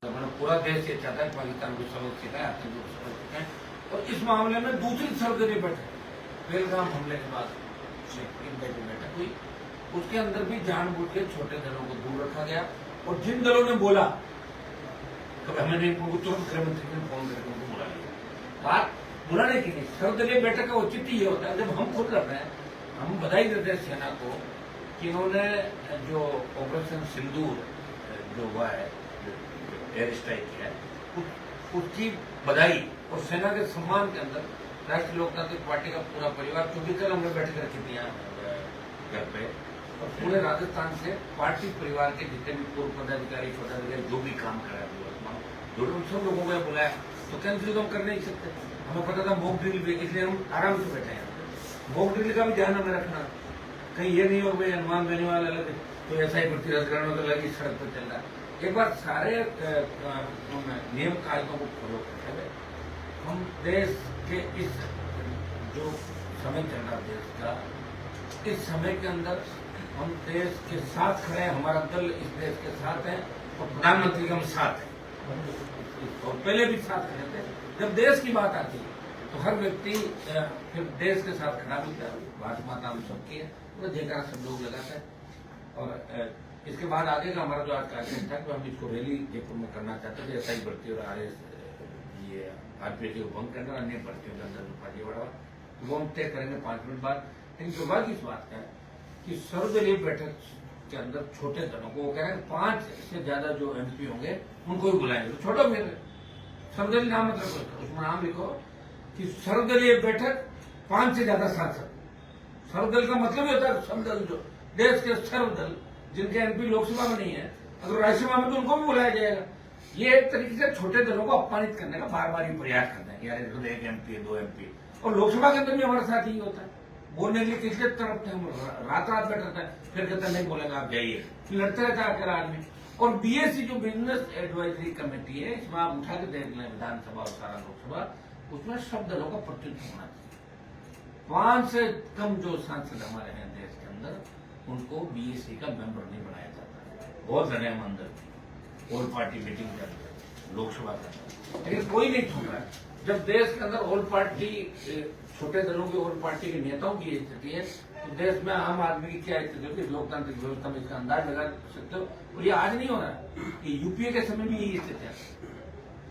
मतलब पूरा देश ये चाहता है पाकिस्तान को सबक सिखाए, आतंकी को सबक सिखाए। और इस मामले में दूसरी सर्वदलीय बैठक पहलगाम हमले के बाद बैठक हुई, उसके अंदर भी जानबूझ के छोटे दलों को दूर रखा गया। और जिन दलों ने बोला तो हमने उनको तुरंत गृह मंत्री ने फोन करके उनको बुला लिया। बात बुलाने की नहीं, सर्वदलीय बैठक का औचित्य ये होता है जब हम खुद कर रहे हैं, हम बधाई देते हैं सेना को कि इन्होंने जो ऑपरेशन सिंदूर जो हुआ है, एयर स्ट्राइक किया है, उसकी बधाई और सेना के सम्मान के अंदर राष्ट्रीय लोकतांत्रिक पार्टी का पूरा परिवार, क्योंकि कल हमने बैठक रखी थी घर पे, और पूरे राजस्थान से पार्टी परिवार के जितने भी पूर्व पदाधिकारी पदाधिकारी जो भी काम कर रहे हैं जो सब लोगों को बुलाया, तो कैंसिल तो हम कर नहीं सकते। हमें पता था मॉक ड्रिल भी, इसलिए हम आराम से बैठे हैं। मॉक ड्रिल का भी ध्यान हमें रखना, कहीं ये नहीं हो भाई अनुमान देने वाला अलग तो ऐसा ही भर्ती रद्द करना तो लगी सड़क पर चल रहा है। एक बार सारे नियम कायदों को फॉलो करते हुए हम देश के इस जो समय चल रहा देश का, इस समय के अंदर हम देश के साथ खड़े हैं, हमारा दल इस देश के साथ है और प्रधानमंत्री का हम साथ है और पहले भी साथ खड़े थे। जब देश की बात आती है तो हर व्यक्ति फिर देश के साथ खड़ा भी था। बात माता हम सबकी है, तो जयकारा सब लोग लगाते हैं। और इसके बाद आगे का हमारा जो आज कार्यक्रम था, तो हम इसको रैली जयपुर में करना चाहते थे, एसआई भर्ती और ये आरपीएफ को बंद करना, अन्य भर्तियों के अंदर फर्जी बढ़ावा, वो हम तय करेंगे 5 मिनट बाद। लेकिन दुर्भाग्य इस बात का है कि सर्वदलीय बैठक के अंदर छोटे दलों को, वो कह रहे हैं 5 से ज्यादा जो एमपी होंगे उनको ही बुलाएंगे, तो छोटा फिर सर्वदलीय नाम मतलब उसमें नाम लिखो कि सर्वदलीय बैठक 5 से ज्यादा सांसद। सर्वदल का मतलब ये होता है सब दल, जो देश के सर्वदल जिनके एमपी लोकसभा में नहीं है, अगर राज्यसभा में तो उनको भी बुलाया जाएगा। ये एक तरीके से छोटे दलों को अपमानित करने का बार बार ही प्रयास करते हैं, यार तो 1 एमपी 2 एमपी। और लोकसभा के अंदर भी हमारे साथ ही होता है, बोलने के लिए किसके तरफ हम रात रात बैठते हैं, फिर कहते नहीं बोलेंगे आप जाइए, फिर लड़ते रहता है अकेला आदमी। और बीएससी जो बिजनेस एडवाइजरी कमेटी है, इसमें आप उठा के देख लें विधानसभा और सारा लोकसभा, उसमें सब दलों का प्रतिनिधित्व होना चाहिए। 5 से कम जो सांसद हमारे हैं देश के अंदर, उनको बीएससी का मेंबर नहीं बनाया जाता। बहुत लड़े हम अंदर ऑल पार्टी मीटिंग के अंदर लोकसभा के अंदर, लेकिन कोई नहीं छोड़ रहा है। जब देश के अंदर ऑल पार्टी छोटे दलों की ऑल पार्टी के नेताओं की स्थिति है, तो देश में आम आदमी की क्या स्थिति होगी, लोकतांत्रिक व्यवस्था में इसका अंदाज लगा सकते हो। और ये आज नहीं हो रहा है, कि यूपीए के समय भी यही स्थिति है।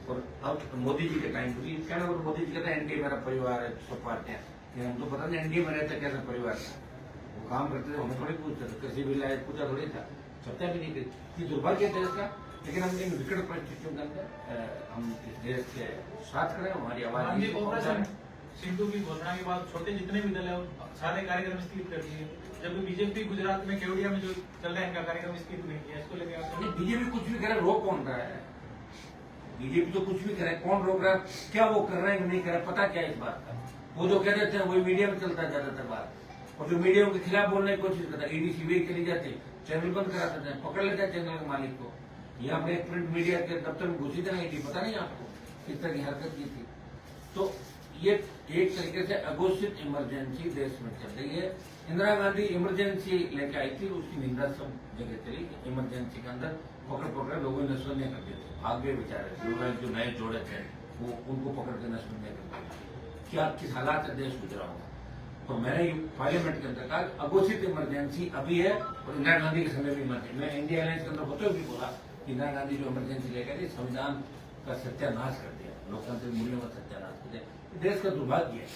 और अब मोदी जी के टाइम पर कहना, मोदी जी कहते हैं एनडीए मेरा परिवार है, सब पार्टियां, हम तो पता नहीं एनडीए में रहते कैसा परिवार था, वो काम करते थे, हमें थोड़ी पूछते थे, कृषि बिल आए पूछा थोड़ी था, सत्या भी नहीं थी। दुर्भाग्य है देश का, लेकिन हम इन विकट परिस्थितियों के अंदर हम इस देश के साथ खड़े, हमारी आवाज। सिंधु की घोषणा के बाद छोटे जितने भी दल है सारे कार्यक्रम स्थगित कर दिए, जबकि बीजेपी गुजरात में केवड़िया में जो चल रहा है इनका कार्यक्रम स्थगित नहीं किया। इसको लेकर बीजेपी कुछ भी करे, रोक कौन रहा है? बीजेपी तो कुछ भी करे, कौन रोक रहा है? क्या वो कर रहे हैं कि नहीं कर रहे, पता क्या है इस बात का? वो जो कह देते हैं वही मीडिया में चलता है ज्यादातर बात, और जो मीडिया के खिलाफ बोलने की कोशिश करता है, ईडी सीबीआई चली जाती, चैनल बंद करा देते हैं, पकड़ लेते हैं चैनल के मालिक को। ये हमने प्रिंट मीडिया के दफ्तर में घुसी था, ईडी पता नहीं आपको किस तरह की हरकत की थी। तो ये एक तरीके से अघोषित इमरजेंसी देश में चल रही है। इंदिरा गांधी इमरजेंसी लेके आई थी, उसकी निंदा सब जगह चली। इमरजेंसी के अंदर पकड़ लोगों ने नशबंदियां कर दी थी, भाग गए बेचारे लोग, जो नए जोड़े थे वो उनको पकड़ के नशबंदियां कर दी। क्या किस हालात से देश गुजरा होगा। तो मैंने पार्लियामेंट के अंदर कहा अघोषित इमरजेंसी अभी है, और इंदिरा गांधी के समय भी इमरजेंसी। मैं इंडिया अलायंस के अंदर होते हुए भी बोला कि इंदिरा गांधी जो इमरजेंसी लेकर आई, संविधान का सत्यानाश कर दिया, लोकतांत्रिक मूल्यों का सत्यानाश कर दिया। देश का दुर्भाग्य है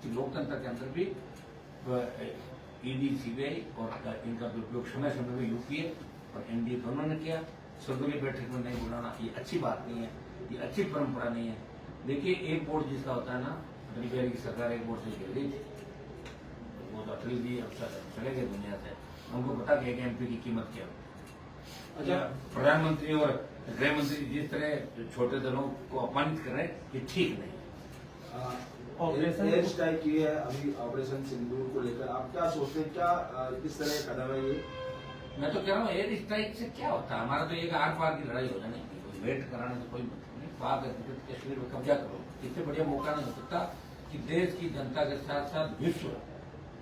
कि लोकतंत्र के अंदर भी ईडी सीबीआई और इनका उपयोग समय समय में यूपीए और एनडीए दोनों ने किया। सर्वदलीय बैठक में नहीं बुलाना ये अच्छी बात नहीं है, ये अच्छी परंपरा नहीं है। देखिए एक बोर्ड जिसका होता है ना, अटल बिहारी की सरकार एक बोर्ड से गिर गई थी, वो तो अटल जी अब चले गए दुनिया से, हमको पता कि एक एमपी की कीमत क्या होती। अच्छा, प्रधानमंत्री और गृह मंत्री जिस तरह छोटे दलों को अपमानित कर रहे हैं, ये ठीक नहीं। एयर स्ट्राइक की है अभी ऑपरेशन सिंदूर को लेकर, आप क्या सोचते हैं, क्या किस तरह का कदम है ये? मैं तो कह रहा हूँ एयर स्ट्राइक से क्या होता है, हमारा तो एक आर पार की लड़ाई हो जाने की, वेट कराने से कोई मतलब नहीं। पाक कश्मीर में कब्जा करो, इससे बढ़िया मौका नहीं हो सकता कि देश की जनता के साथ साथ विश्व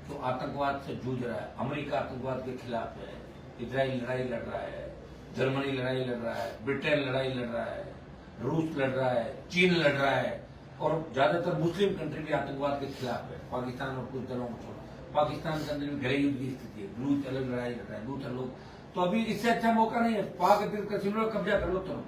तो आतंकवाद से जूझ रहा है। अमेरिका आतंकवाद के खिलाफ है, इजराइल लड़ाई लड़ रहा है, जर्मनी लड़ाई लड़ रहा है, ब्रिटेन लड़ाई लड़ रहा है, रूस लड़ रहा है, चीन लड़ रहा है, और ज्यादातर मुस्लिम कंट्री भी आतंकवाद के खिलाफ है। पाकिस्तान और कुछ दलों को छोड़, पाकिस्तान के अंदर भी गृह युद्ध की स्थिति है, ब्लूच अलग लड़ाई लड़ रहा है, दूसरा लोग। तो अभी इससे अच्छा मौका नहीं है, पाक कश्मीर में कब्जा कर लो तुम।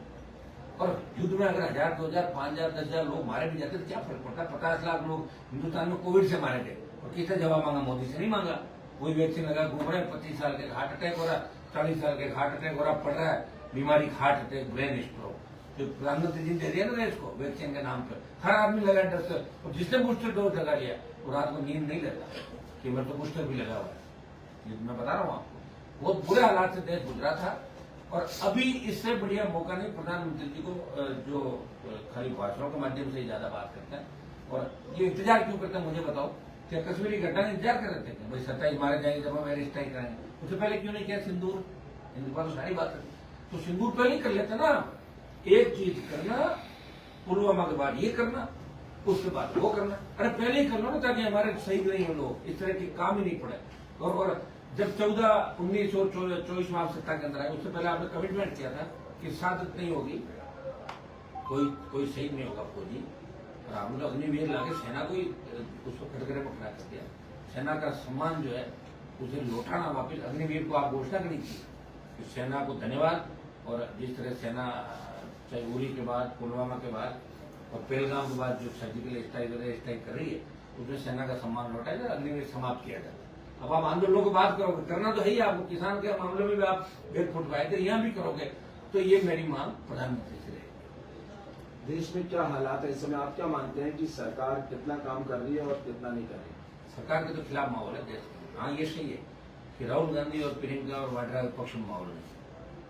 और युद्ध में अगर 1000, 2000, 5000, 10,000 लोग मारे भी जाते तो क्या फर्क पड़ता है? 50 लाख लोग हिंदुस्तान में कोविड से मारे गए, और किसने जवाब मांगा? मोदी से नहीं मांगा। कोई वैक्सीन लगा घूम रहे, 25 साल के हार्ट अटैक हो रहा, 40 साल के हार्ट अटैक हो रहा, पड़ रहा है बीमारी, हार्ट अटैक, ब्रेन स्ट्रोक। जो प्रधानमंत्री जी ने दे दिया ना देश को वैक्सीन के नाम पर, हर आदमी लगा डर। और जिसने बूस्टर डोज लगा लिया वो रात को नींद नहीं लेता, केवल तो बूस्टर भी लगा हुआ है। ये मैं बता रहा हूँ आपको, बहुत बुरे हालात से देश गुजरा था। और अभी इससे बढ़िया मौका नहीं। प्रधानमंत्री जी को जो खाली भाषणों के माध्यम से ही ज्यादा बात करते हैं, और ये इंतजार क्यों करते हैं मुझे बताओ? क्या कश्मीरी घटना इंतजार कर रहे थे कि भाई 27 मारे जाएंगे जब हम एयर स्ट्राइक करेंगे? उससे पहले क्यों नहीं किया सिंदूर? इनके पास तो सारी बात है, तो सिंदूर पहले ही कर लेते ना। एक चीज करना, पुलवामा के बाद ये करना, उसके बाद वो करना। अरे पहले ही कर लो ना, ताकि हमारे शहीद नहीं हो लोग, इस तरह के काम ही नहीं पड़े। और जब 14, 19 और 24 में आप सत्ता के अंदर आए, उससे पहले आपने कमिटमेंट किया था कि शहादत नहीं होगी, कोई शहीद नहीं होगा फौजी। और आपने अग्निवीर लाके सेना को ही उसको कटघरे में खड़ा कर दिया। सेना का सम्मान जो है उसे लौटाना वापिस। अग्निवीर को आप घोषणा करी थी कि सेना को धन्यवाद, और जिस तरह सेना चाहे उरी के बाद, पुलवामा के बाद और पहलगाम के बाद जो सर्जिकल स्ट्राइक कर रही है, उसमें सेना का सम्मान लौटाया जाए, अग्निवीर समाप्त किया जाए। अब आप आंदोलनों की बात करोगे, करना तो है ही आपको। किसान के मामले में भी आप गेट फुटवाए थे, यहाँ भी करोगे। तो ये मेरी मांग प्रधानमंत्री से रहेगी। देश में क्या हालात है इस समय? आप क्या मानते हैं कि सरकार कितना काम कर रही है और कितना नहीं कर रही? सरकार के तो खिलाफ माहौल है देश में। हाँ, ये सही है कि राहुल गांधी और प्रियंका और वाड्रा के पक्ष में माहौल नहीं,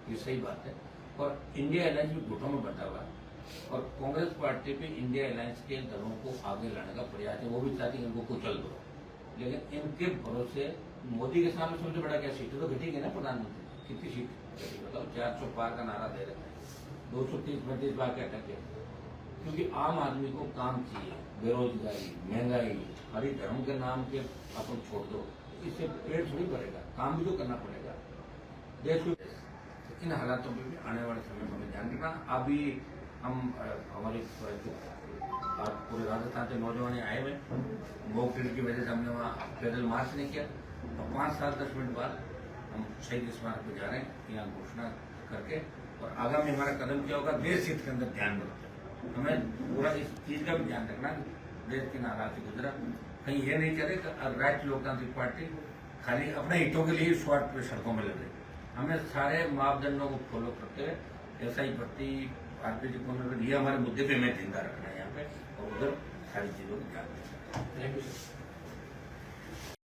ये सही बात है। और इंडिया अलायंस भी गुटों में बंटा हुआ है, और कांग्रेस पार्टी पे इंडिया अलायंस के दलों को आगे लाने का प्रयास है। वो भी चाहती है इनको कुचल दो, लेकिन इनके भरोसे मोदी के सामने सबसे बड़ा क्या? सीटें तो घटेगी ना प्रधानमंत्री। कितनी सीट घटी बताओ? 400 पार का नारा दे रहे हैं, 230-35 बार के अटक गए। क्योंकि आम आदमी को काम चाहिए, बेरोजगारी, महंगाई, हरी धर्म के नाम के अपन छोड़ दो, इससे पेट थोड़ी भरेगा, काम भी तो करना पड़ेगा देश को। इन हालातों में भी आने वाले समय में हमें ध्यान रखना। अभी हम हमारे आज पूरे राजस्थान से नौजवान आए हुए, मॉक ड्रिल की वजह से हमने वहाँ पैदल मार्च नहीं किया, और 5 साल 10 मिनट बाद हम शहीद स्मारक पर जा रहे हैं यहाँ घोषणा करके। और आगामी हमारा कदम क्या होगा? देश हित के अंदर ध्यान रखते, हमें पूरा इस चीज का भी ध्यान रखना कि देश के हालात से गुजरा। कहीं ये नहीं करे कि राष्ट्रीय लोकतांत्रिक पार्टी खाली अपने हितों के लिए स्वार्थ पे सड़कों में लग रही। हमें सारे मापदंडों को फॉलो करते हुए SI भर्ती, आरपीजी को, ये हमारे मुद्दे पे हमें जिंदा रखना है यहाँ पे, और उधर सारी चीजों को ध्यान देना। Thank you sir.